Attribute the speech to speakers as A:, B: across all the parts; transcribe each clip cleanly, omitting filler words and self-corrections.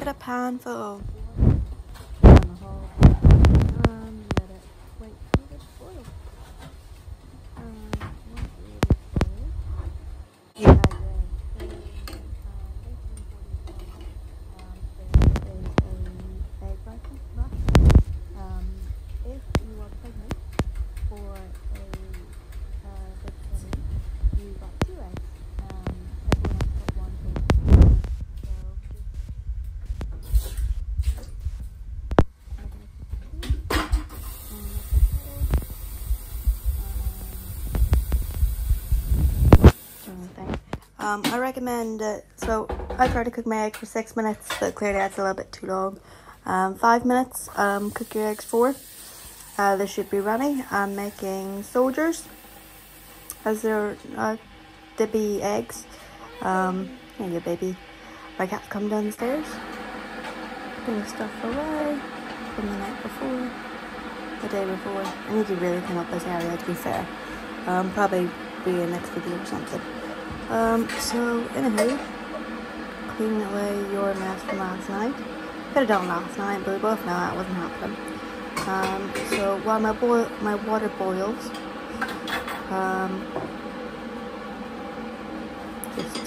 A: at a pan full. Let it wait till it boils. Once it is boiled, you add the egg white. If you are pregnant or a vegetarian, you got 2 eggs. Everyone else got 1 too. I recommend so I try to cook my egg for 6 minutes, but clearly that's a little bit too long. 5 minutes, cook your eggs for. They should be runny. I'm making soldiers as they're to be eggs. Here you baby. My cat's come down the stairs. Putting stuff away from the night before, the day before. I need to really clean up this area, to be fair. Probably be a next video or something. So anywho, cleaning away your mess from last night. Could have done last night, but we both know that wasn't happening. So while my water boils, just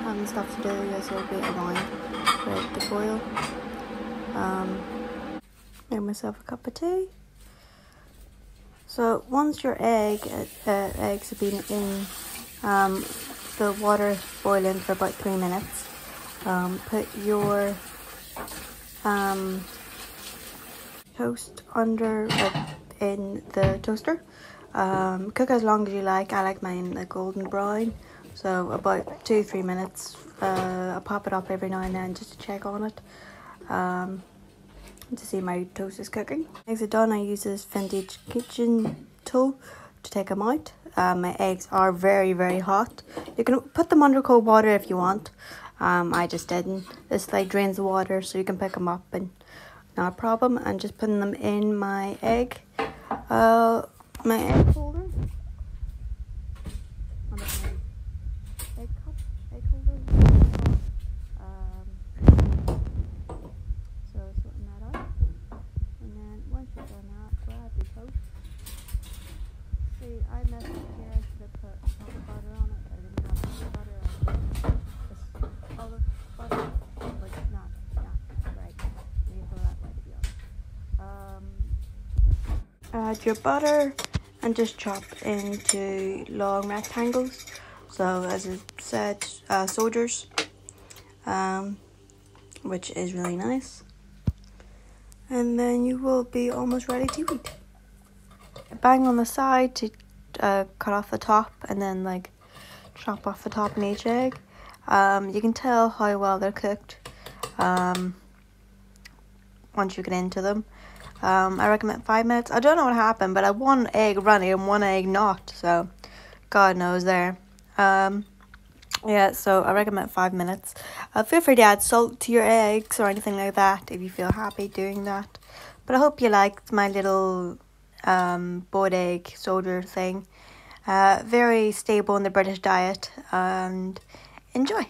A: having stuff to do as will be annoying for it to boil. Make myself a cup of tea. So once your eggs have been in the water boiling for about 3 minutes, put your toast under in the toaster. Cook as long as you like. I like mine a golden brown, so about 2-3 minutes. I pop it up every now and then just to check on it, to see my toast is cooking. Eggs are done. I use this vintage kitchen tool to take them out. My eggs are very, very hot. You can put them under cold water if you want. I just didn't. This like drains the water, so you can pick them up and not a problem. And just putting them in my egg holder. Egg holder. So sorting that out. And then once you've done that, grab your toast. See, I messed up here. I should have put butter on it. I didn't have butter on it. Just olive butter, but not right. Maybe throw that way, to be honest. Add your butter and just chop into long rectangles. So as I said, soldiers, which is really nice. And then you will be almost ready to eat. Bang on the side to cut off the top, and then like chop off the top in each egg. You can tell how well they're cooked once you get into them. I recommend 5 minutes. I don't know what happened, but I had 1 egg runny and 1 egg not, so God knows there. Yeah, so I recommend 5 minutes. Feel free to add salt to your eggs or anything like that if you feel happy doing that. But I hope you liked my little boiled egg soldier thing. Very stable in the British diet, and enjoy.